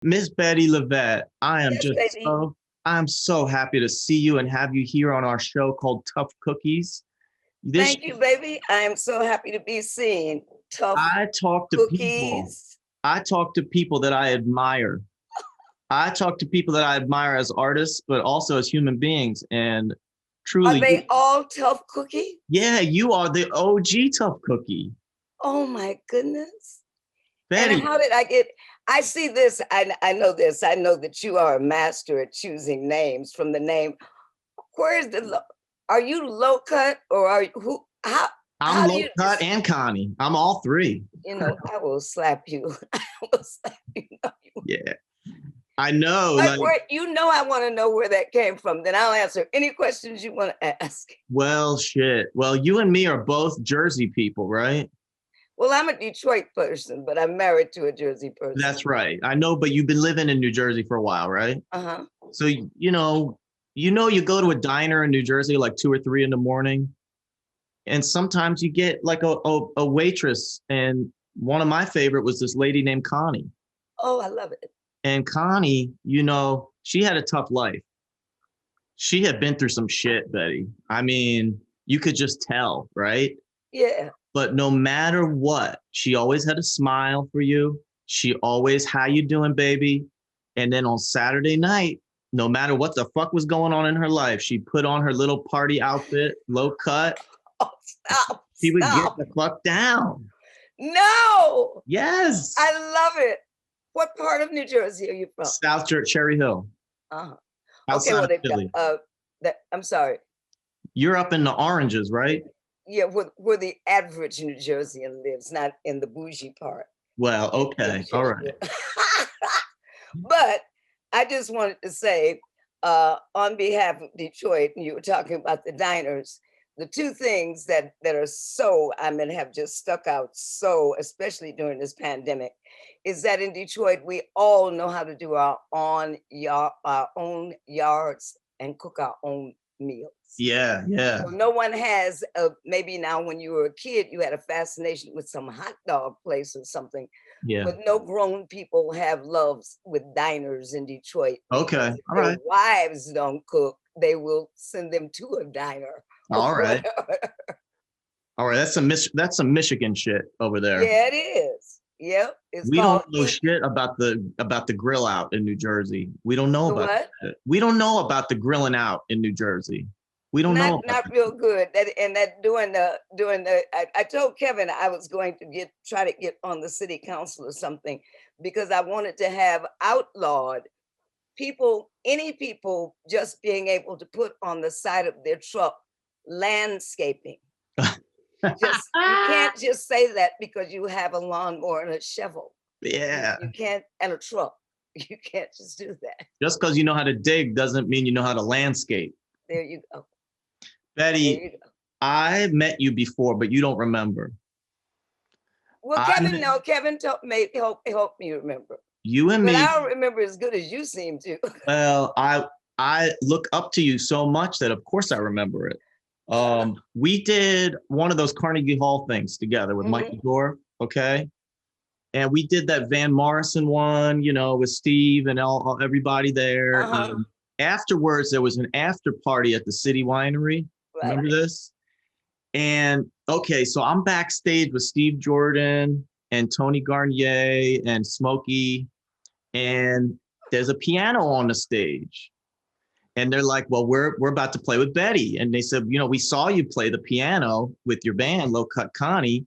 Miss Bettye LaVette, Yes, baby. I'm so happy to see you and have you here on our show called Tough Cookies. This Thank you, baby. I am so happy to be seen. Tough I talk to people. cookies. I talk to people that I admire. I talk to people that I admire as artists, but also as human beings. And Are truly, they all tough cookie? yeah, you are the OG Tough Cookie. Oh my goodness. And Bettye, how did I get? I see this. I know this. I know that you are a master at choosing names from the name. Where's are you low cut or are you who? I'm How do low you cut and Connie. I'm all three. I will slap you. I will slap you. No, you Yeah, I know. but Like, where I want to know where that came from. Then I'll answer any questions you want to ask. well, shit. Well, you and me are both Jersey people, right? Well, I'm a Detroit person, but I'm married to a Jersey person. That's right. I know, but you've been living in New Jersey for a while, right? Uh-huh. So you go to a diner in New Jersey like 2 or 3 in the morning, and sometimes you get like a waitress. And one of my favorite was this lady named Connie. Oh, I love it. And Connie, she had a tough life. She had been through some shit, Bettye. I mean, you could just tell, right? Yeah. But no matter what, she always had a smile for you. She always, how you doing, baby? And then on Saturday night, no matter what the fuck was going on in her life, she put on her little party outfit, low cut. Oh, stop. She would get Stop. the fuck down. No. Yes. I love it. What part of New Jersey are you from? South Cherry Hill. Uh-huh. Okay, Outside well, of Philly. I'm sorry. You're up in the oranges, right? Yeah, where the average New Jerseyan lives, not in the bougie part. Well, okay. All right. But I just wanted to say, on behalf of Detroit, and you were talking about the diners, the two things that are so, have just stuck out so, especially during this pandemic, is that in Detroit we all know how to do our own yards and cook our own meals. Yeah, yeah. So no one has maybe now when you were a kid you had a fascination with some hot dog place or something. Yeah. But no grown people have loves with diners in Detroit. Okay. All their right. wives don't cook, they will send them to a diner. All right. All right. That's some Michigan shit over there. Yeah, it is. Yep. We don't know shit about the grill out in New Jersey. We don't know about that. We don't know about the grilling out in New Jersey. We don't know. Not real good. I told Kevin I was going to try to get on the city council or something because I wanted to have outlawed any people just being able to put on the side of their truck landscaping. You can't just say that because you have a lawnmower and a shovel. Yeah. You can't, and a truck. You can't just do that. Just because you know how to dig doesn't mean you know how to landscape. There you go. Bettye, I met you before, but you don't remember. Well, Kevin helped me remember. You and me. But I don't remember as good as you seem to. Well, I look up to you so much that of course I remember it. We did one of those Carnegie Hall things together with Mike Gore, okay? And we did that Van Morrison one, with Steve and everybody there. Afterwards, there was an after party at the City Winery. Right. Remember this? And okay, so I'm backstage with Steve Jordan and Tony Garnier and Smokey, and there's a piano on the stage. And they're like, well, we're about to play with Bettye. And they said, we saw you play the piano with your band, Low Cut Connie.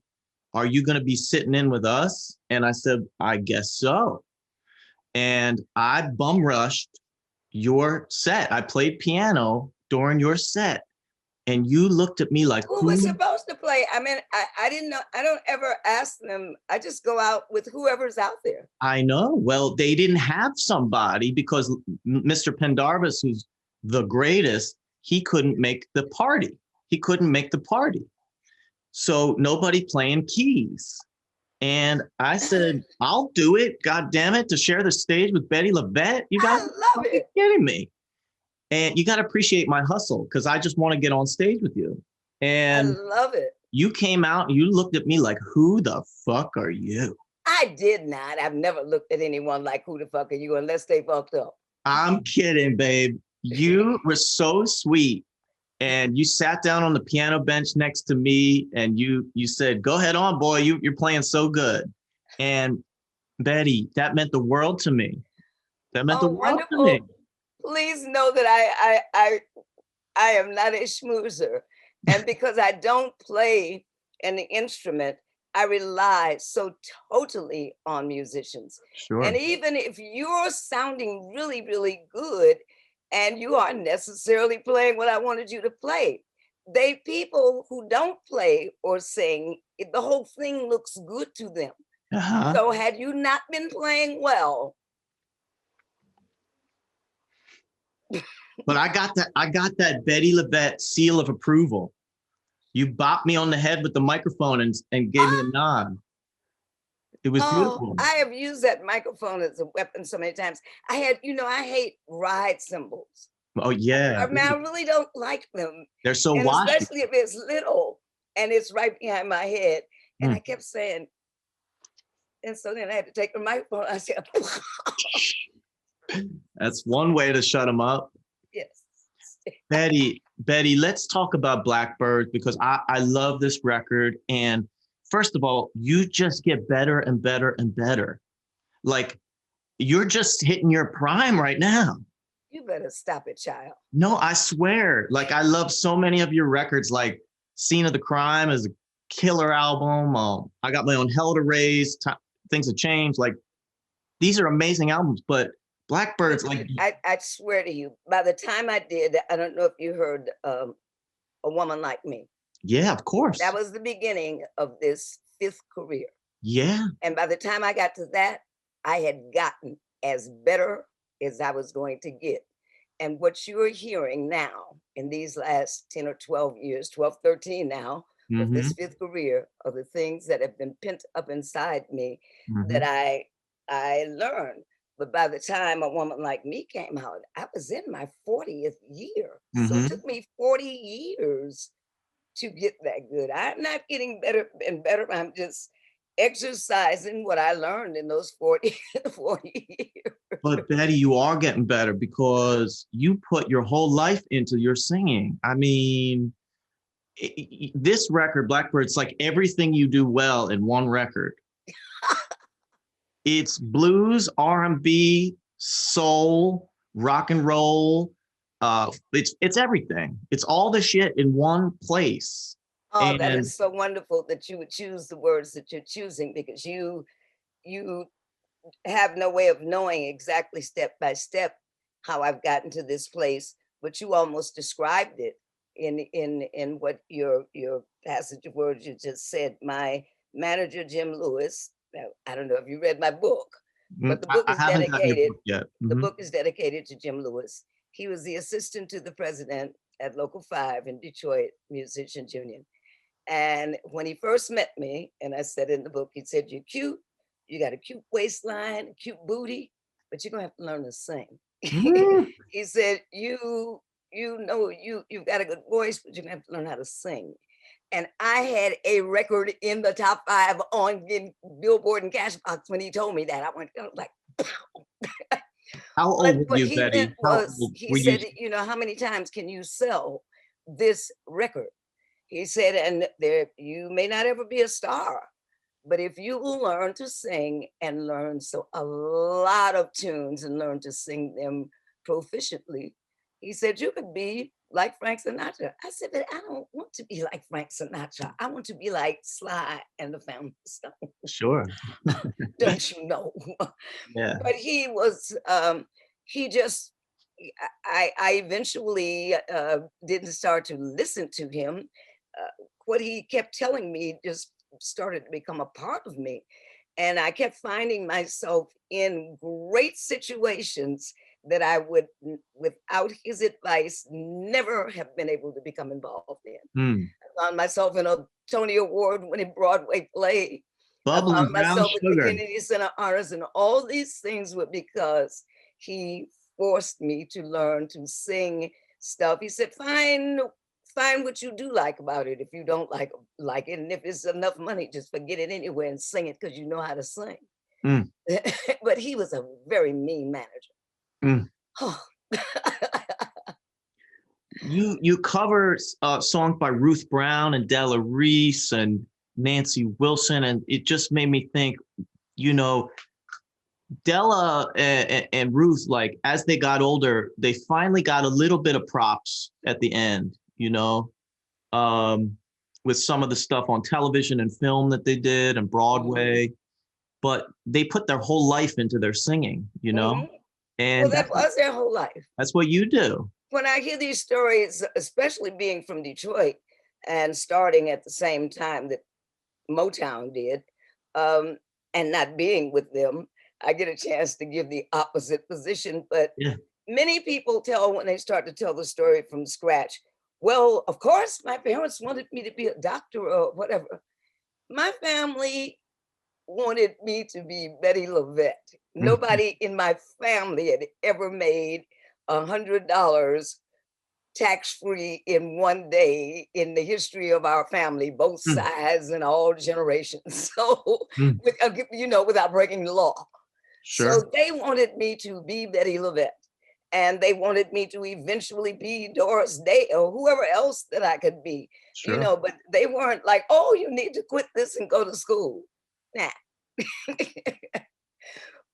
Are you going to be sitting in with us? And I said, I guess so. And I bum rushed your set. I played piano during your set. And you looked at me like, who was supposed to play? I didn't know. I don't ever ask them. I just go out with whoever's out there. I know. Well, they didn't have somebody because Mr. Pendarvis, who's the greatest, he couldn't make the party. So nobody playing keys. And I said, I'll do it, God damn it, to share the stage with Bettye LaVette. You guys I love it. Kidding me. And you got to appreciate my hustle because I just want to get on stage with you. And I love it. You came out and you looked at me like, who the fuck are you? I I did not. I've never looked at anyone like, who the fuck are you, unless they fucked up. I'm kidding, babe. You were so sweet. And you sat down on the piano bench next to me and you said, go ahead on, boy, you're playing so good. And Bettye, that meant the world to me. That meant the world to me. Please know that I am not a schmoozer. And because I don't play an instrument, I rely so totally on musicians. Sure. And even if you're sounding really, really good, and you aren't necessarily playing what I wanted you to play, people who don't play or sing, the whole thing looks good to them. So had you not been playing well. But I got that Bettye LaVette seal of approval. You bopped me on the head with the microphone and gave me a nod. It was beautiful. I have used that microphone as a weapon so many times. I hate ride cymbals. Oh yeah. I mean, I really don't like them. They're so washy. Especially if it's little and it's right behind my head. And I kept saying, and so then I had to take the microphone. I said, that's one way to shut them up. Yes. Bettye, let's talk about Blackbird, because I love this record. And first of all, you just get better and better and better. Like, you're just hitting your prime right now. You better stop it, child. No, I swear. Like, I love so many of your records, like Scene of the Crime is a killer album. I Got My Own Hell to Raise, Things Have Changed. Like, these are amazing albums, but Blackbird's like... I swear to you, by the time I did, I don't know if you heard A Woman Like Me. Yeah, of course. That was the beginning of this 5th career. Yeah. And by the time I got to that, I had gotten as better as I was going to get. And what you're hearing now in these last 10 or 12 years, 12, 13 now, of this 5th career, are the things that have been pent up inside me that I learned. But by the time A Woman Like Me came out, I was in my 40th year. So it took me 40 years to get that good. I'm not getting better and better. I'm just exercising what I learned in those 40 years. But Bettye, you are getting better because you put your whole life into your singing. I mean, this record, Blackbird, it's like everything you do well in one record. It's blues, R&B, soul, rock and roll. It's everything. It's all the shit in one place. Oh, and that is so wonderful that you would choose the words that you're choosing, because you have no way of knowing exactly step by step how I've gotten to this place, but you almost described it in what your passage of words you just said. My manager, Jim Lewis, I don't know if you read my book, but the book is dedicated. The book is dedicated to Jim Lewis. He was the assistant to the president at Local 5 in Detroit Musicians Union. And when he first met me, and I said in the book, he said, "You're cute, you got a cute waistline, a cute booty, but you're gonna have to learn to sing." He said, you've got a good voice, but you're gonna have to learn how to sing. And I had a record in the top 5 on Billboard and Cashbox when he told me that. I went like, pow. How old were you, Bettye? He said, you know, how many times can you sell this record? He said, and you may not ever be a star, but if you will learn to sing and learn a lot of tunes and learn to sing them proficiently, he said, you could be like Frank Sinatra. I said, but I don't want to be like Frank Sinatra. I want to be like Sly and the Family Stone. Sure. Don't you know? Yeah. But he was, I eventually didn't start to listen to him. What he kept telling me just started to become a part of me. And I kept finding myself in great situations that I would, without his advice, never have been able to become involved in. I found myself in a Tony Award-winning Broadway play. I found myself at the Kennedy Center Honors, and all these things were because he forced me to learn to sing stuff. He said, find what you do like about it. If you don't like it, and if it's enough money, just forget it anyway and sing it because you know how to sing. Mm. But he was a very mean manager. Mm. Oh. You cover songs by Ruth Brown and Della Reese and Nancy Wilson, and it just made me think, you know, Della and Ruth, like as they got older, they finally got a little bit of props at the end, you know, with some of the stuff on television and film that they did and Broadway, but they put their whole life into their singing, you know, Well, and that was their whole life. that's what you do. When I hear these stories, especially being from Detroit and starting at the same time that Motown did, and not being with them, I get a chance to give the opposite position. But Yeah. many people tell when they start to tell the story from scratch, well, of course, my parents wanted me to be a doctor or whatever. My family wanted me to be Bettye LaVette. Nobody in my family had ever made $100 tax-free in one day in the history of our family, both sides and all generations. So, you know, without breaking the law. Sure. So they wanted me to be Bettye LaVette, and they wanted me to eventually be Doris Day or whoever else that I could be, you know, but they weren't like, oh, you need to quit this and go to school. Nah.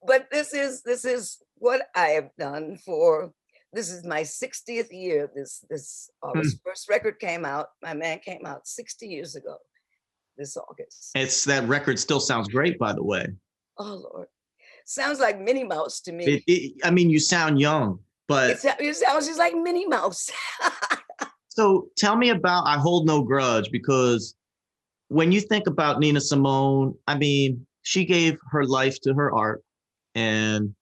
But this is what I have done for, this is my 60th year. This August. First record came out, my man came out 60 years ago this August. It's that record still sounds great, by the way. Oh Lord. Sounds like Minnie Mouse to me. I mean, you sound young, but it sounds just like Minnie Mouse. So tell me about I Hold No Grudge, because when you think about Nina Simone, I mean, she gave her life to her art, and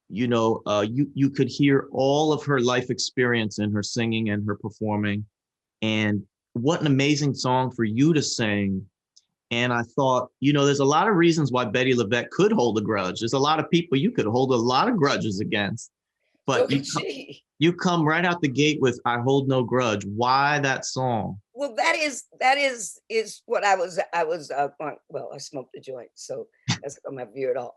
you know, you could hear all of her life experience in her singing and her performing. And what an amazing song for you to sing. And I thought, you know, there's a lot of reasons why Bettye LaVette could hold a grudge. There's a lot of people you could hold a lot of grudges against, but you come right out the gate with I Hold No Grudge. Why that song? Well, that is what I was well, I smoked a joint, so that's how I veered off.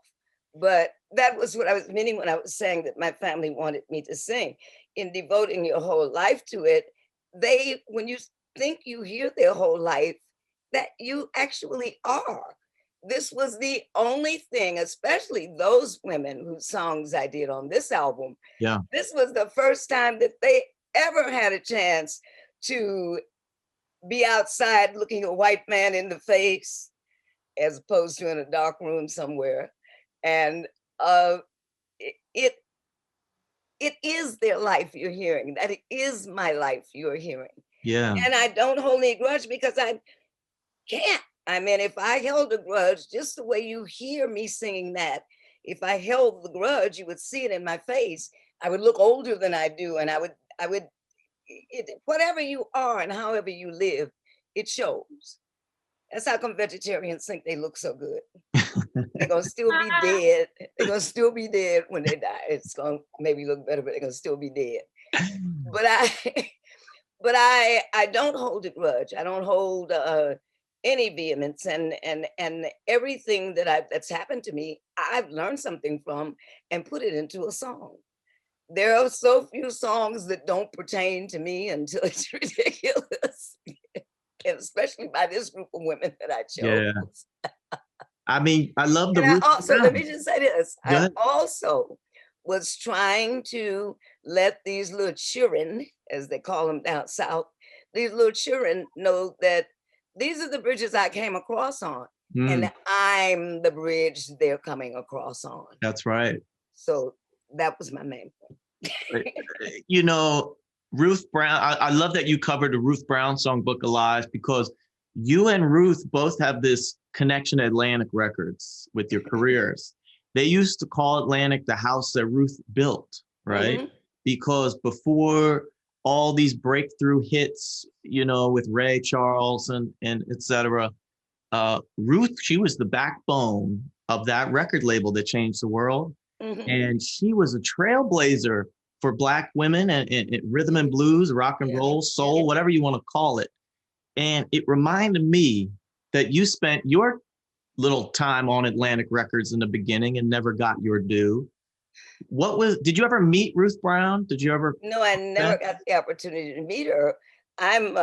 But that was what I was meaning when I was saying that my family wanted me to sing. In devoting your whole life to it, when you think you hear their whole life, that you actually are. This was the only thing, especially those women whose songs I did on this album. Yeah. This was the first time that they ever had a chance to be outside looking a white man in the face, as opposed to in a dark room somewhere. And it is their life you're hearing. That it is my life you're hearing. Yeah. And I don't hold any grudge because I can't. I mean, if I held a grudge, just the way you hear me singing that, if I held the grudge, you would see it in my face. I would look older than I do, and I would whatever you are and however you live, it shows. That's how come vegetarians think they look so good. They're gonna still be dead. They're gonna still be dead when they die. It's gonna maybe look better, but they're gonna still be dead. But I don't hold a grudge. I don't hold any vehemence, and everything that's happened to me, I've learned something from and put it into a song. There are so few songs that don't pertain to me until it's ridiculous. And especially by this group of women that I chose. Yeah. I mean, I love the and let me just say this. I also was trying to let these little children, as they call them down south, these little children know that these are the bridges I came across on. And I'm the bridge they're coming across on. That's right. So that was my main point. You know, Ruth Brown, I love that you covered the Ruth Brown song Book Alive, because you and Ruth both have this connection to Atlantic Records with your careers. They used to call Atlantic the house that Ruth built, right? Because before all these breakthrough hits, you know, with Ray Charles and et cetera, Ruth, she was the backbone of that record label that changed the world. And she was a trailblazer for Black women and rhythm and blues, rock and roll, soul, whatever you want to call it. And it reminded me that you spent your little time on Atlantic Records in the beginning and never got your due. Did you ever meet Ruth Brown? Did you ever? No, I never got the opportunity to meet her. I'm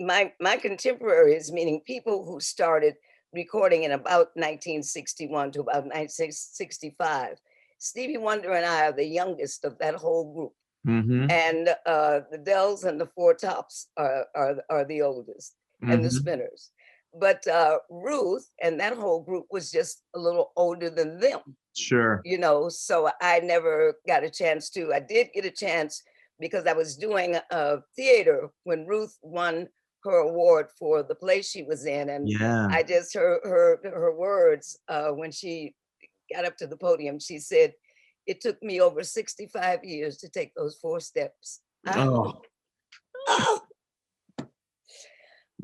my contemporaries, meaning people who started recording in about 1961 to about 1965. Stevie Wonder and I are the youngest of that whole group. Mm-hmm. And the Dells and the Four Tops are the oldest, and the Spinners. But Ruth and that whole group was just a little older than them. Sure. You know, so I never got a chance to. I did get a chance because I was doing theater when Ruth won her award for the play she was in, and Yeah. I just heard her words when she got up to the podium. She said, "It took me over 65 years to take those 4 steps." Oh. Oh.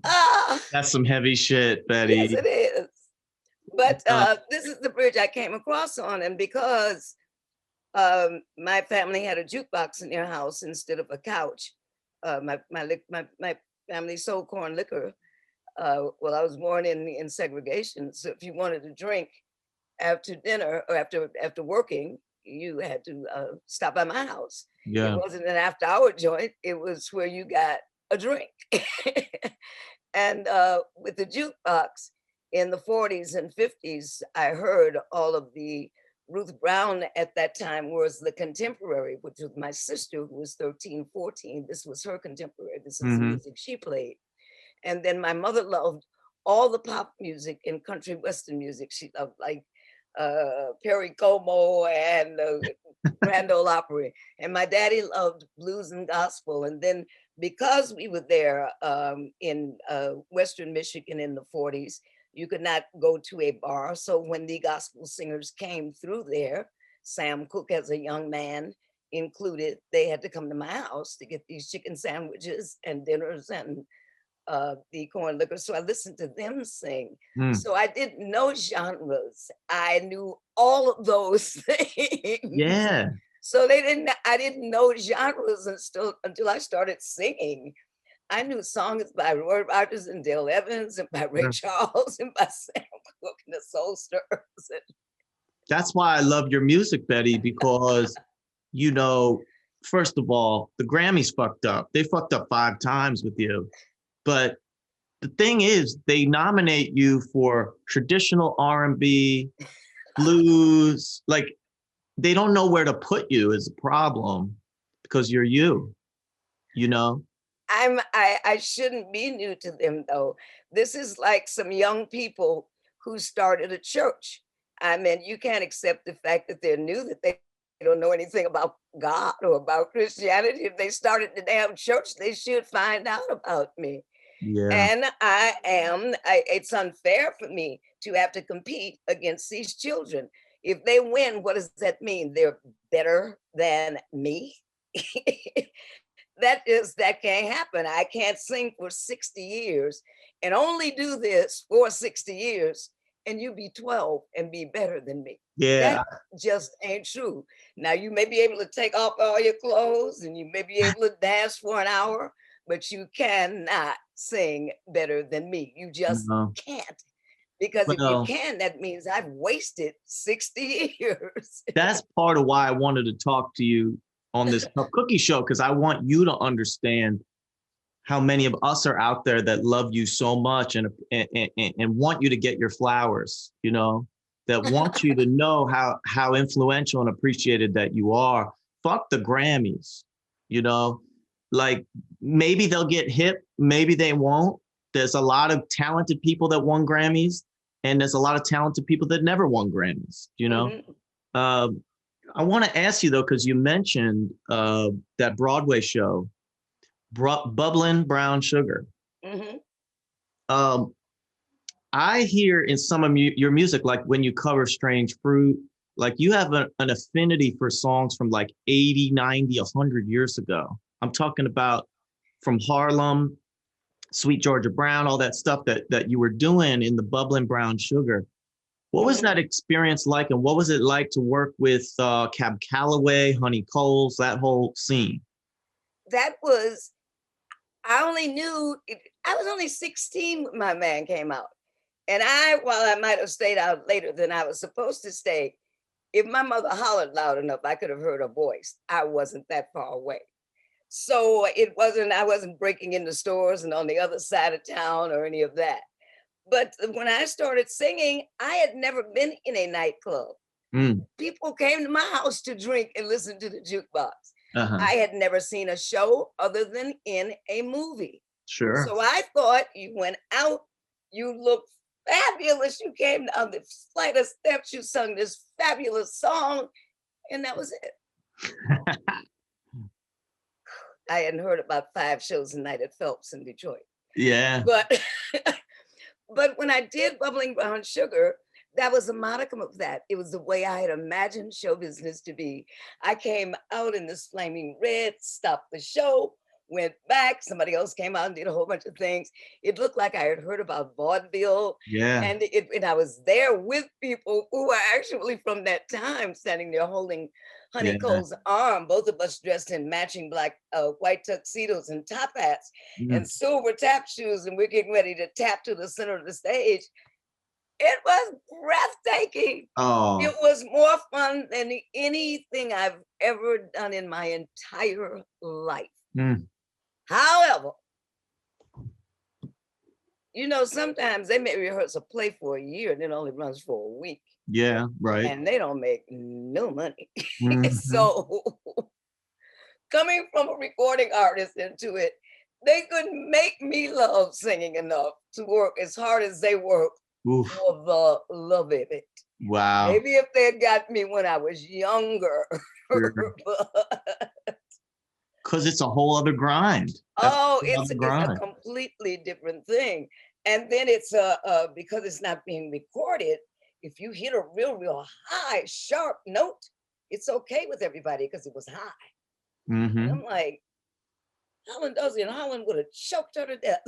Ah. That's some heavy shit, Bettye. Yes, it is. But this is the bridge I came across on, and because my family had a jukebox in their house instead of a couch, my family sold corn liquor. Well, I was born in segregation, so if you wanted to drink after dinner or after working, you had to stop by my house. Yeah. It wasn't an after-hour joint; it was where you got a drink. And with the jukebox in the 40s and 50s, I heard all of the Ruth Brown at that time was the contemporary, which was my sister who was 13, 14. This was her contemporary. This is the music she played. And then my mother loved all the pop music and country western music. She loved like Perry Como and Grand Ole Opry. And my daddy loved blues and gospel. And then because we were there in Western Michigan in the 40s, you could not go to a bar. So when the gospel singers came through there, Sam Cooke as a young man included, they had to come to my house to get these chicken sandwiches and dinners and the corn liquor. So I listened to them sing. So I didn't know genres. I knew all of those things. Yeah. So I didn't know genres until I started singing. I knew songs by Roy Rogers and Dale Evans and by Ray Charles and by Sam Cooke and the Soul Stirrers. That's why I love your music, Bettye, because, you know, first of all, the Grammys fucked up. They fucked up 5 times with you. But the thing is, they nominate you for traditional R&B, blues. Like, they don't know where to put you is a problem because you're you know? I shouldn't be new to them though. This is like some young people who started a church. I mean, you can't accept the fact that they're new, that they don't know anything about God or about Christianity. If they started the damn church, they should find out about me. Yeah. And it's unfair for me to have to compete against these children. If they win, what does that mean? They're better than me? That can't happen. I can't sing for 60 years and only do this for 60 years and you be 12 and be better than me. Yeah. That just ain't true. Now you may be able to take off all your clothes and you may be able to dance for an hour, but you cannot sing better than me. You just can't. Because if you can, that means I've wasted 60 years. That's part of why I wanted to talk to you on this Cup Cookie show, because I want you to understand how many of us are out there that love you so much and want you to get your flowers, you know, that want you to know how influential and appreciated that you are. Fuck the Grammys, you know, like maybe they'll get hip, maybe they won't. There's a lot of talented people that won Grammys, and there's a lot of talented people that never won Grammys, you know? I want to ask you though, because you mentioned that Broadway show, Bubbling Brown Sugar. I hear in some of your music, like when you cover Strange Fruit, like you have an affinity for songs from like 80, 90, 100 years ago. I'm talking about from Harlem, Sweet Georgia Brown, all that stuff that you were doing in the Bubbling Brown Sugar. What was that experience like, and what was it like to work with Cab Calloway, Honey Coles, that whole scene? That was, I was only 16 when my man came out. And while I might have stayed out later than I was supposed to stay, if my mother hollered loud enough, I could have heard her voice. I wasn't that far away. So I wasn't breaking into stores and on the other side of town or any of that. But when I started singing, I had never been in a nightclub. People came to my house to drink and listen to the jukebox. I had never seen a show other than in a movie. Sure. So I thought you went out, you looked fabulous. You came down the flight of steps, you sung this fabulous song, and that was it. I hadn't heard about 5 shows a night at Phelps in Detroit. Yeah. But when I did Bubbling Brown Sugar, that was a modicum of that. It was the way I had imagined show business to be. I came out in this flaming red, stopped the show, went back. Somebody else came out and did a whole bunch of things. It looked like I had heard about vaudeville. Yeah. And I was there with people who were actually from that time, standing there holding Honey Cole's arm, both of us dressed in matching black, white tuxedos and top hats and silver tap shoes. And we're getting ready to tap to the center of the stage. It was breathtaking. Oh. It was more fun than anything I've ever done in my entire life. However, you know, sometimes they may rehearse a play for a year and it only runs for a week. Yeah, right. And they don't make no money. So coming from a recording artist into it, they couldn't make me love singing enough to work as hard as they work. Oof. For the love of it. Wow. Maybe if they had got me when I was younger. Because it's a whole other grind. It's a completely different thing. And then it's because it's not being recorded, if you hit a real high, sharp note, it's okay with everybody because it was high. And I'm like, Holland does it, and Holland would have choked her to death.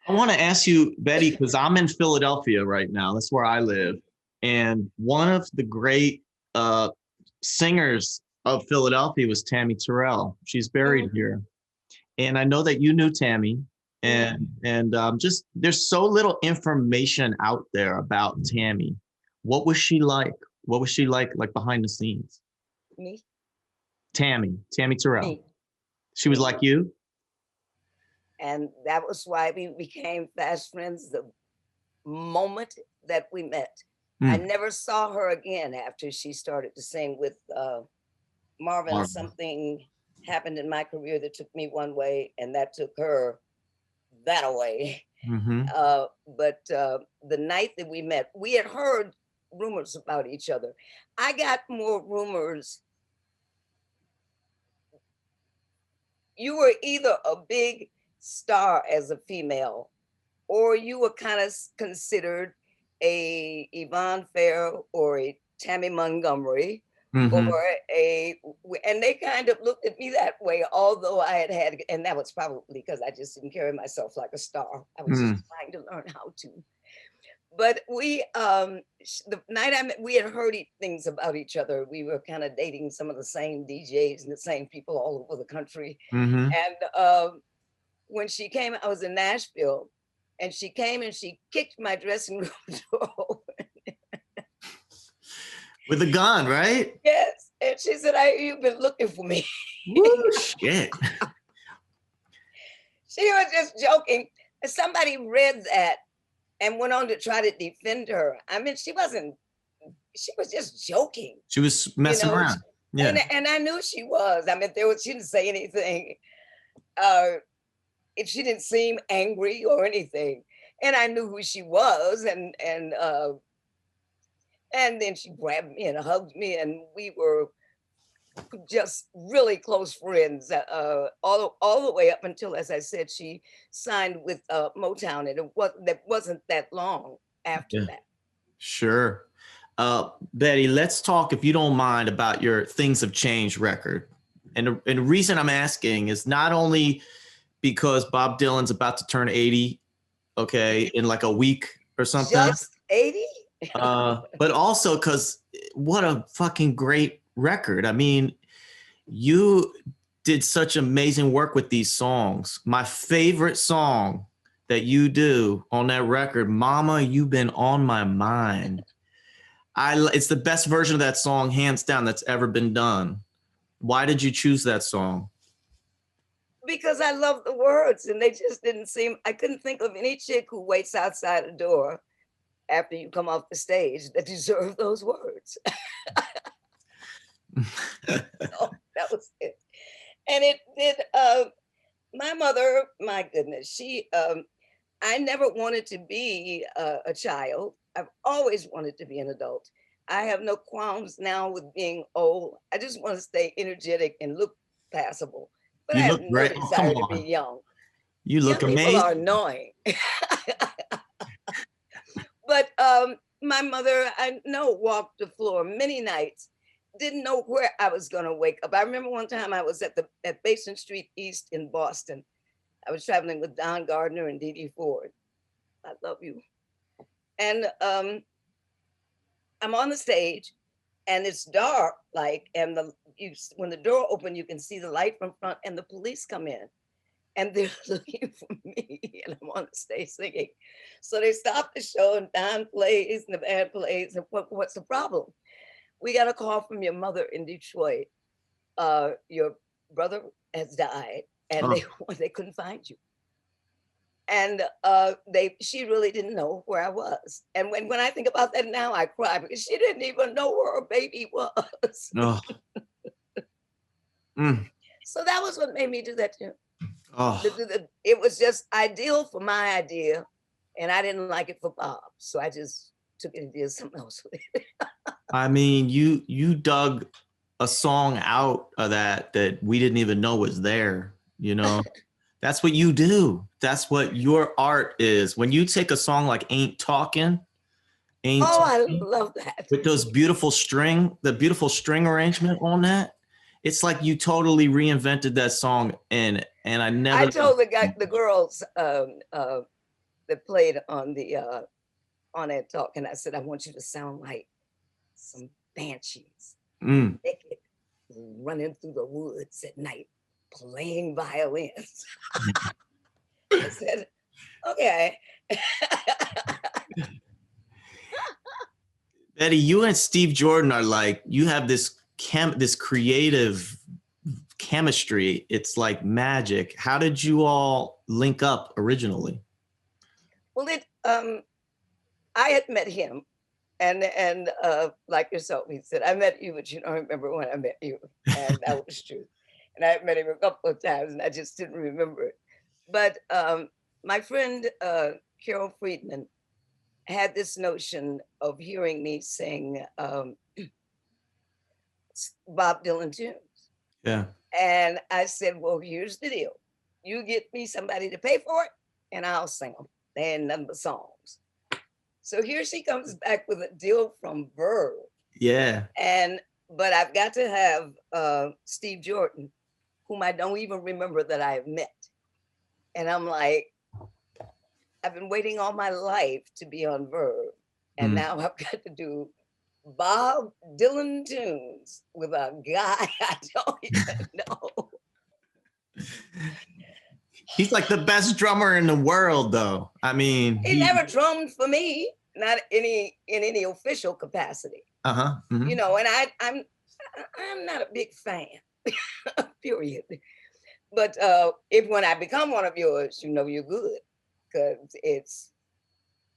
I want to ask you, Bettye, because I'm in Philadelphia right now. That's where I live. And one of the great singers of Philadelphia was Tammy Terrell. She's buried here. And I know that you knew Tammy. And just there's so little information out there about Tammy. What was she like? What was she like behind the scenes? Me? Tammy Terrell. Me. She was like you? And that was why we became fast friends the moment that we met. I never saw her again after she started to sing with Marvin. Something happened in my career that took me one way and that took her that away. But the night that we met, we had heard rumors about each other. I got more rumors. You were either a big star as a female, or you were kind of considered a Yvonne Fair or a Tammy Montgomery, or and they kind of looked at me that way, although I had, and that was probably because I just didn't carry myself like a star. I was just trying to learn how to. But we, the night I met, we had heard things about each other. We were kind of dating some of the same DJs and the same people all over the country. And when she came, I was in Nashville, and she came and she kicked my dressing room door open. With a gun, right? Yes. And she said, you've been looking for me. Woo, shit. She was just joking. Somebody read that and went on to try to defend her. I mean, she was just joking. She was messing around. Yeah. And I knew she was. I mean, she didn't say anything. If she didn't seem angry or anything, and I knew who she was, and then she grabbed me and hugged me, and we were just really close friends all the way up until, as I said, she signed with Motown, and it wasn't that long after that. Sure. Bettye, let's talk, if you don't mind, about your Things Have Changed record. And the reason I'm asking is not only because Bob Dylan's about to turn 80, in like a week or something. Just 80? But also because what a fucking great record. I mean, you did such amazing work with these songs. My favorite song that you do on that record, Mama, You've Been on My Mind. It's the best version of that song, hands down, that's ever been done. Why did you choose that song? Because I love the words, and they just didn't seem, I couldn't think of any chick who waits outside the door after you come off the stage that deserved those words. So that was it. And it did, my mother, my goodness, I never wanted to be a child. I've always wanted to be an adult. I have no qualms now with being old. I just want to stay energetic and look passable. But I have no desire to be young. You look amazing. People are annoying. But my mother, I know, walked the floor many nights, didn't know where I was going to wake up. I remember one time I was at Basin Street East in Boston. I was traveling with Don Gardner and Dee Dee Ford. I love you. And I'm on the stage, and it's dark, and when the door opened, you can see the light from front, and the police come in, and they're looking for me, and I'm on the stage singing. So they stop the show, and Don plays, and the band plays, and what's the problem? We got a call from your mother in Detroit. Your brother has died, and they couldn't find you. And she really didn't know where I was. And when I think about that now, I cry because she didn't even know where her baby was. Oh. So that was what made me do that too. Oh. It was just ideal for my idea, and I didn't like it for Bob. So I just took it and did something else with it. I mean, you dug a song out of that we didn't even know was there, you know? That's what you do. That's what your art is. When you take a song like Ain't Talking, I love that. With those the beautiful string arrangement on that, it's like you totally reinvented that song. And I told the girls that played on Ain't Talking, I said, I want you to sound like some banshees, naked, running through the woods at night, playing violins. I said, okay. Bettye, you and Steve Jordan are like, you have this creative chemistry. It's like magic. How did you all link up originally? Well, I had met him, and like yourself, he said, I met you, but you don't remember when I met you. And that was true. And I met him a couple of times, and I just didn't remember it. But my friend, Carol Friedman, had this notion of hearing me sing Bob Dylan tunes. Yeah. And I said, well, here's the deal. You get me somebody to pay for it, and I'll sing them. They ain't nothing but songs. So here she comes back with a deal from Verve. Yeah. But I've got to have Steve Jordan, whom I don't even remember that I have met. And I'm like, I've been waiting all my life to be on Verve. And now I've got to do Bob Dylan tunes with a guy I don't even know. He's like the best drummer in the world, though. I mean, he never drummed for me, not in any official capacity. Mm-hmm. You know, and I'm not a big fan, period. But when I become one of yours, you know you're good, because it's,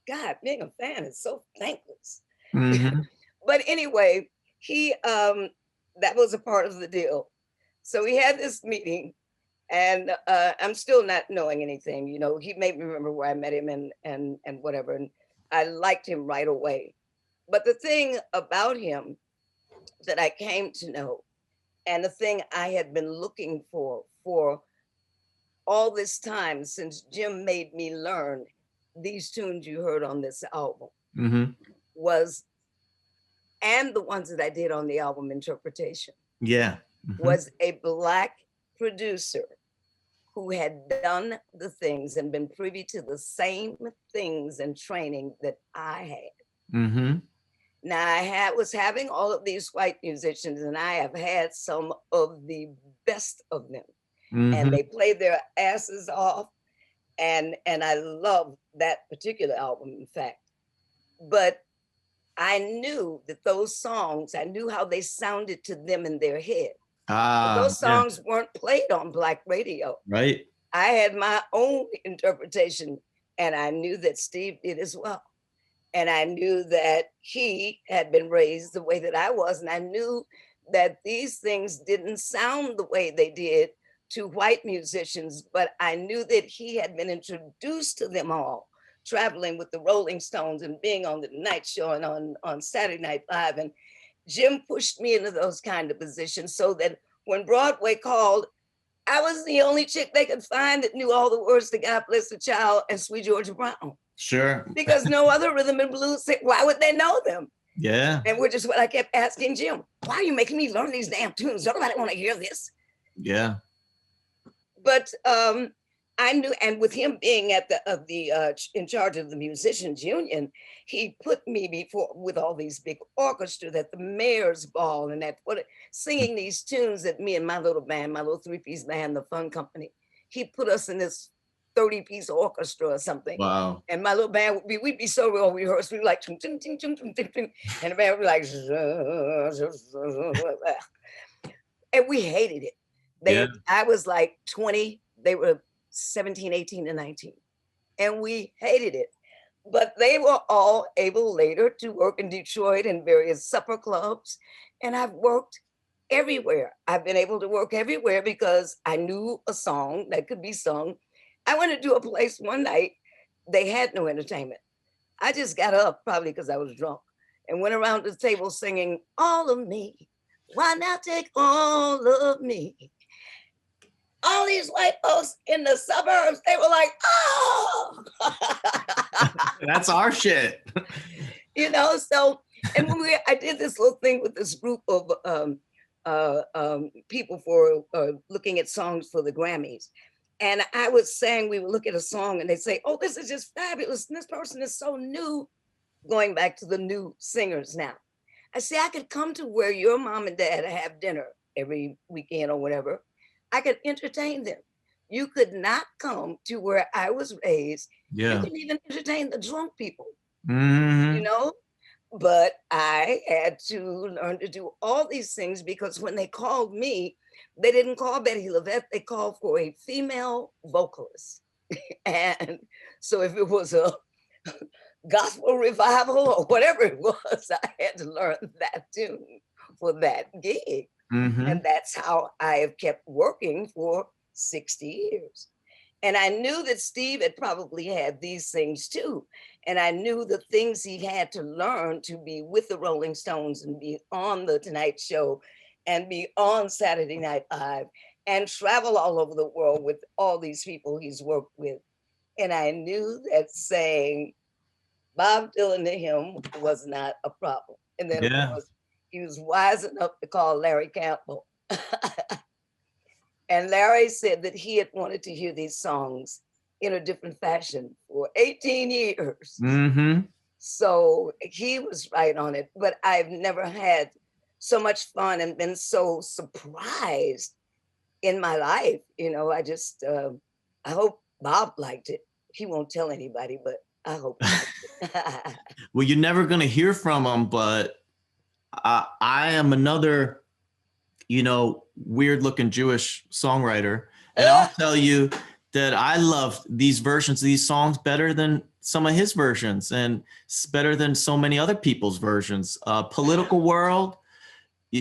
God, being a fan is so thankless. Mm-hmm. But anyway, that was a part of the deal. So we had this meeting, and I'm still not knowing anything. You know, he made me remember where I met him and whatever, and I liked him right away. But the thing about him that I came to know, and the thing I had been looking for all this time since Jim made me learn these tunes you heard on this album, was, and the ones that I did on the album Interpretation, was a Black producer who had done the things and been privy to the same things and training that I had. Now I was having all of these white musicians, and I have had some of the best of them, and they played their asses off. and I love that particular album, in fact. But I knew that those songs, I knew how they sounded to them in their head. But Ah, those yeah, songs weren't played on Black radio. right. I had my own interpretation, and I knew that Steve did as well. And I knew that he had been raised the way that I was. And I knew that these things didn't sound the way they did to white musicians, but I knew that he had been introduced to them all, traveling with the Rolling Stones and being on the Night Show and on Saturday Night Live. And Jim pushed me into those kind of positions so that when Broadway called, I was the only chick they could find that knew all the words to God Bless the Child and Sweet Georgia Brown. Sure. Because no other rhythm and blues, why would they know them? Yeah. And which is what I kept asking Jim, why are you making me learn these damn tunes? Nobody want to hear this. Yeah. But I knew, and with him being at in charge of the musicians union, he put me before with all these big orchestras at the mayor's ball and singing these tunes that me and my little band, my little 3-piece band, the Fun Company, he put us in this 30-piece orchestra or something. Wow. And my little band we'd be so well rehearsed, we'd be like, and the band would be like, and we hated it. I was like 20, they were 17, 18, and 19. And we hated it. But they were all able later to work in Detroit in various supper clubs. And I've worked everywhere. I've been able to work everywhere because I knew a song that could be sung. I went to do a place one night, they had no entertainment. I just got up, probably because I was drunk, and went around the table singing, all of me. Why not take all of me? All these white folks in the suburbs, they were like, oh. That's our shit. You know, so, and when I did this little thing with this group of people for looking at songs for the Grammys. And I was saying, we would look at a song and they'd say, oh, this is just fabulous. And this person is so new, going back to the new singers now. I say, I could come to where your mom and dad have dinner every weekend or whatever. I could entertain them. You could not come to where I was raised. Yeah. You couldn't even entertain the drunk people, Mm-hmm. you know? But I had to learn to do all these things because when they called me, they didn't call Bettye LaVette, they called for a female vocalist. And so if it was a gospel revival or whatever it was, I had to learn that tune for that gig. Mm-hmm. And that's how I have kept working for 60 years. And I knew that Steve had probably had these things too. And I knew the things he had to learn to be with the Rolling Stones and be on the Tonight Show and be on Saturday Night Live and travel all over the world with all these people he's worked with. And I knew that saying Bob Dylan to him was not a problem. And then, of course, he was wise enough to call Larry Campbell. And Larry said that he had wanted to hear these songs in a different fashion for 18 years. Mm-hmm. So he was right on it. But I've never had so much fun and been so surprised in my life. You know, I just, I hope Bob liked it. He won't tell anybody, but I hope he liked it. Well, you're never going to hear from him, but I am another, you know, weird looking Jewish songwriter. And I'll tell you that I love these versions of these songs better than some of his versions, and it's better than so many other people's versions. Political World,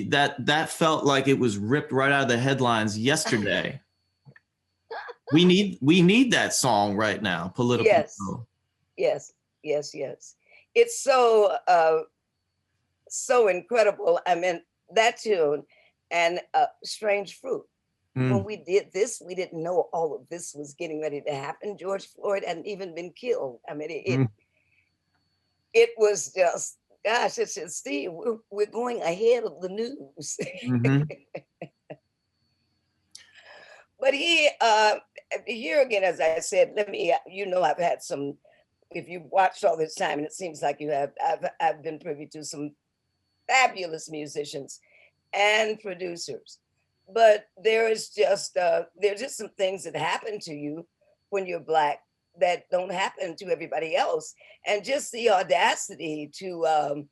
that felt like it was ripped right out of the headlines yesterday. We need that song right now. Political World. Yes. It's so so incredible. I mean, that tune and Strange Fruit. When we did this, we didn't know all of this was getting ready to happen. George Floyd hadn't even been killed. I mean, it was just, gosh, it's just, Steve, we're going ahead of the news. Mm-hmm. But here again, as I said, you know, I've had some, if you've watched all this time, and it seems like you have, I've been privy to some fabulous musicians and producers. But there's just some things that happen to you when you're Black that don't happen to everybody else. And just the audacity to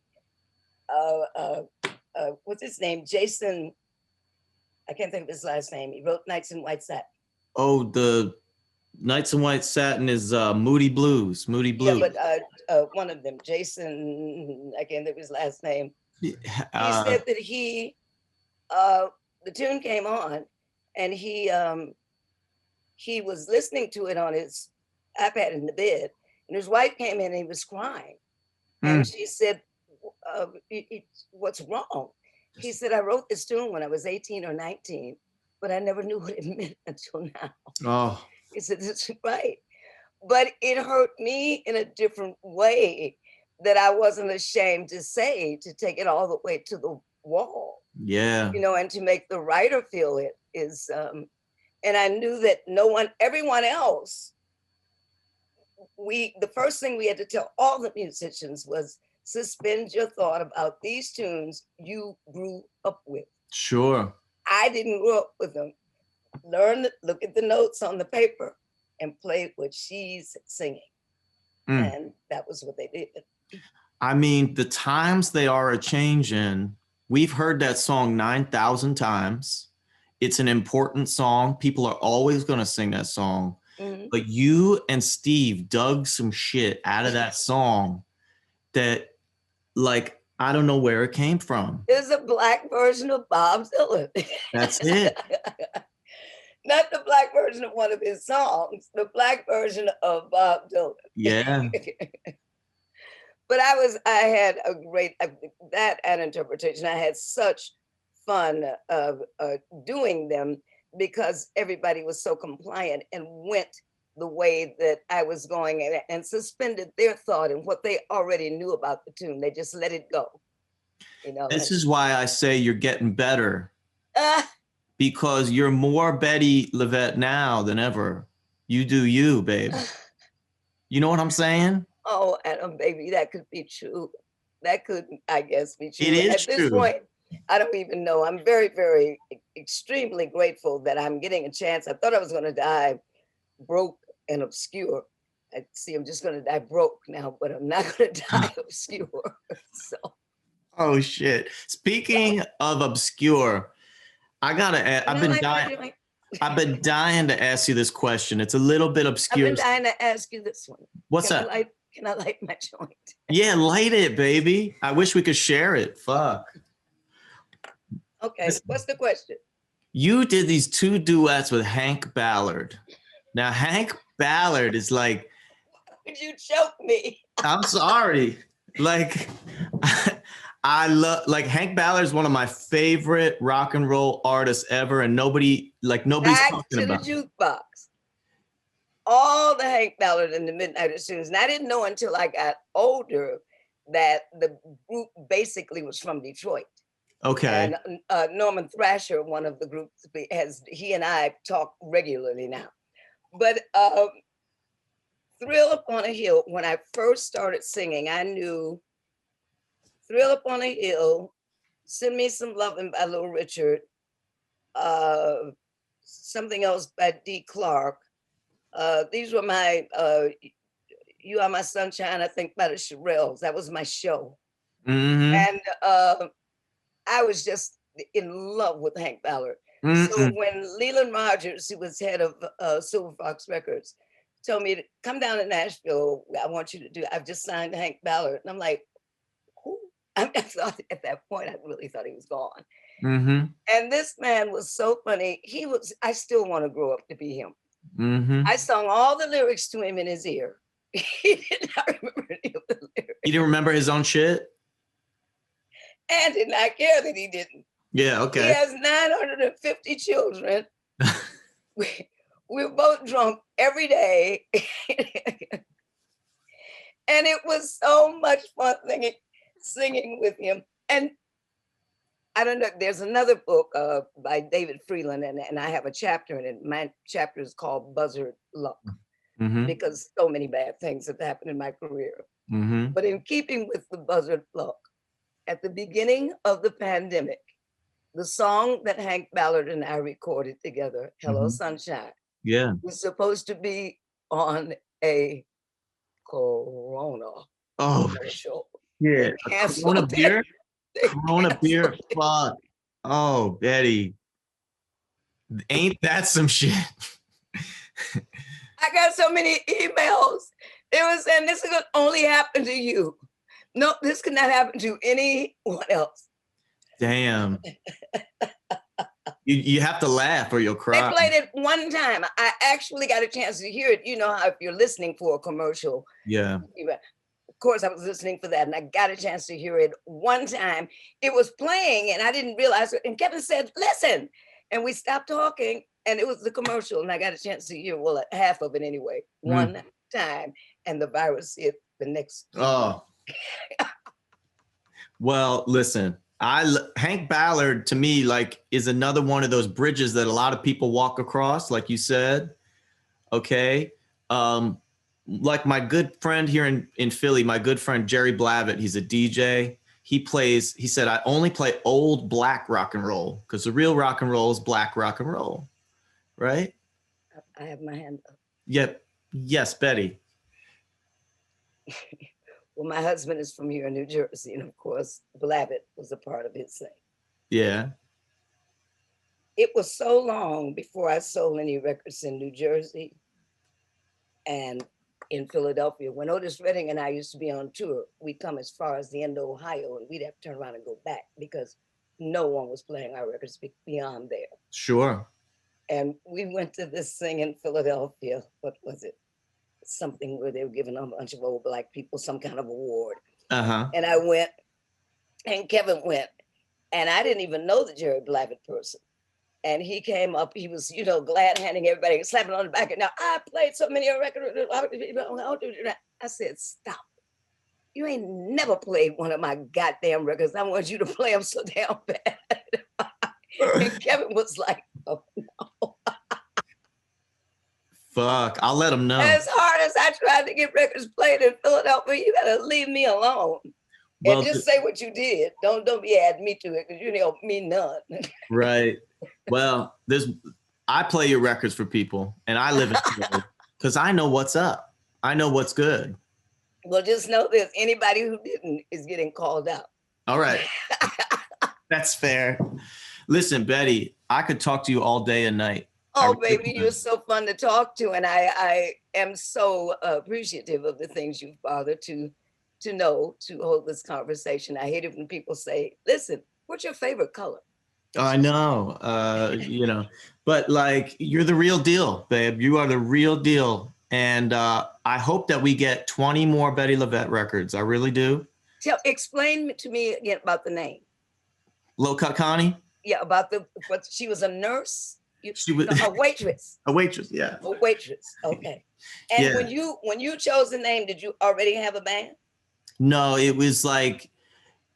what's his name? Jason, I can't think of his last name. He wrote Nights in White Satin. Oh, the Nights in White Satin is Moody Blues. Moody Yeah, Blues. but one of them, Jason, I can't think of his last name. He said that the tune came on, and he was listening to it on his iPad in the bed, and his wife came in and he was crying. And she said, what's wrong? He said, I wrote this tune when I was 18 or 19, but I never knew what it meant until now. Oh. He said, that's right. But it hurt me in a different way that I wasn't ashamed to say, to take it all the way to the wall. Yeah. You know, and to make the writer feel it is, and I knew that everyone else, the first thing we had to tell all the musicians was, suspend your thought about these tunes you grew up with. Sure. I didn't grow up with them. Look at the notes on the paper and play what she's singing. And that was what they did. I mean, the times they are a changing. We've heard that song 9,000 times. It's an important song. People are always going to sing that song. But you and Steve dug some shit out of that song that, like, I don't know where it came from. It's a Black version of Bob Dylan. That's it. Not the Black version of one of his songs, the Black version of Bob Dylan. Yeah. But I had a great, that and interpretation. I had such fun doing them because everybody was so compliant and went the way that I was going and suspended their thought and what they already knew about the tune. They just let it go. You know. This is why I say you're getting better. Because you're more Bettye LaVette now than ever. You do you, babe. You know what I'm saying? Oh, Adam, baby, that could be true. That could, I guess, be true. It is At this point, I don't even know. I'm very, very, extremely grateful that I'm getting a chance. I thought I was going to die broke and obscure. I see I'm just going to die broke now, but I'm not going to die obscure. So. Oh, shit. Speaking of obscure, I've been dying to ask you this question. It's a little bit obscure. I've been dying to ask you this one. What's that? Can I light my joint? Yeah, light it, baby. I wish we could share it. Fuck. Okay, what's the question? You did these 2 duets with Hank Ballard. Now, Hank Ballard is like... Would you choke me? I'm sorry. Like... I love, like, Hank Ballard is one of my favorite rock and roll artists ever, and nobody's talking about Back to the jukebox. All the Hank Ballard and the Midnighters tunes. And I didn't know until I got older that the group basically was from Detroit. Okay. And Norman Thrasher, one of the groups, he and I talk regularly now. But Thrill Upon a Hill, when I first started singing, I knew Thrill Upon a Hill, Send Me Some Lovin' by Little Richard, something else by D. Clark. These were my, You Are My Sunshine, I think, by the Shirelles. That was my show. And I was just in love with Hank Ballard. So when Leland Rogers, who was head of Silver Fox Records, told me to come down to Nashville, I've just signed Hank Ballard. And I'm like, who? I thought at that point, I really thought he was gone. And this man was so funny. I still want to grow up to be him. I sung all the lyrics to him in his ear. He did not remember any of the lyrics. He didn't remember his own shit? And did not care that he didn't. Yeah, okay. He has 950 children. We're both drunk every day. And it was so much fun singing with him. And I don't know, there's another book by David Freeland, and I have a chapter in it. My chapter is called Buzzard Luck, because so many bad things have happened in my career. But in keeping with the Buzzard Luck, at the beginning of the pandemic, the song that Hank Ballard and I recorded together, Hello Sunshine, was supposed to be on a Corona Oh, commercial. yeah. They A canceled Corona it. beer? They Corona beer? canceled it. Fuck. Oh, Bettye. Ain't that some shit? I got so many emails. They were saying this could only happen to you. No, this could not happen to anyone else. Damn. You have to laugh or you'll They cry. played it one time. I actually got a chance to hear it. You know how if you're listening for a commercial, Yeah. of course I was listening for that, and I got a chance to hear it one time. It was playing and I didn't realize it. And Kevin said, listen. And we stopped talking and it was the commercial. And I got a chance to hear, well, half of it anyway, one time. And the virus hit the next. Oh. Well, listen, Hank Ballard to me like is another one of those bridges that a lot of people walk across, like you said. Okay. Like my good friend here in Philly, my good friend Jerry Blavat, he's a DJ. He said, I only play old black rock and roll because the real rock and roll is black rock and roll. Right? I have my hand up. Yep. Yes, Bettye. Well, my husband is from here in New Jersey, and of course, Blavat was a part of his thing. Yeah. It was so long before I sold any records in New Jersey and in Philadelphia. When Otis Redding and I used to be on tour, we'd come as far as the end of Ohio, and we'd have to turn around and go back because no one was playing our records beyond there. Sure. And we went to this thing in Philadelphia. What was it? Something where they were giving a bunch of old black people some kind of award. And I went, and Kevin went, and I didn't even know the Jerry Blavat person. And he came up, he was, you know, glad handing everybody, slapping on the back. And now I played so many records. I said, stop. You ain't never played one of my goddamn records. I want you to play them so damn bad. And Kevin was like, oh no. Fuck, I'll let him know. As hard as I tried to get records played in Philadelphia, you gotta leave me alone. Well, and just say what you did. Don't be adding me to it because you don't mean none. Right. Well, I play your records for people and I live in Philly because I know what's up. I know what's good. Well, just know this, anybody who didn't is getting called out. All right. That's fair. Listen, Bettye, I could talk to you all day and night. Oh, baby, you're so fun to talk to. And I am so appreciative of the things you've bothered to know, to hold this conversation. I hate it when people say, listen, what's your favorite color? I know, you know, but like, you're the real deal, babe. You are the real deal. And I hope that we get 20 more Bettye LaVette records. I really do. Explain to me again about the name. Low Cut Connie? Yeah, about what she was a nurse? She was a waitress. A waitress, yeah. A waitress, okay. And yeah. when you chose the name, did you already have a band? No, it was like,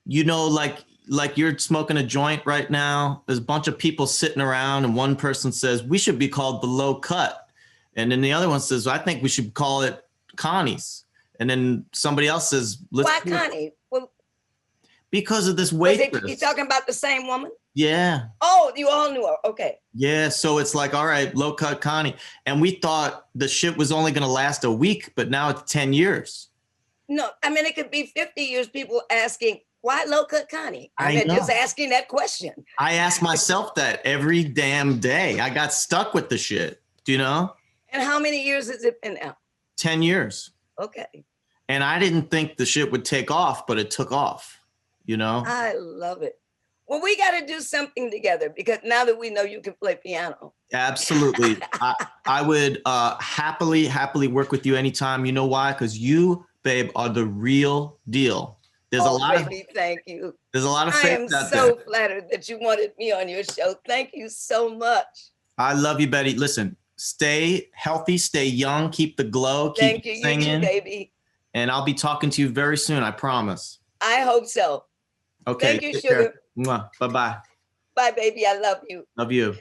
you know, like you're smoking a joint right now. There's a bunch of people sitting around and one person says, we should be called the Low Cut. And then the other one says, I think we should call it Connie's. And then somebody else says, why Connie? Well, because of this waitress. You talking about the same woman? Yeah. Oh, you all knew her. Okay. Yeah. So it's like, all right, Low Cut Connie. And we thought the shit was only going to last a week, but now it's 10 years. No, I mean, it could be 50 years, people asking, why Low Cut Connie? I mean, just asking that question. I ask myself that every damn day. I got stuck with the shit, do you know? And how many years has it been now? 10 years. Okay. And I didn't think the shit would take off, but it took off, you know? I love it. Well, we got to do something together because now that we know you can play piano. Absolutely. I would happily work with you anytime. You know why? Because you, babe, are the real deal. There's a lot baby, thank you. There's a lot of fakes out there. I am so flattered that you wanted me on your show. Thank you so much. I love you, Bettye. Listen, stay healthy, stay young, keep the glow, keep singing. You too, baby. And I'll be talking to you very soon, I promise. I hope so. Okay. Thank you, sugar. Bye-bye. Bye, baby. I love you. Love you.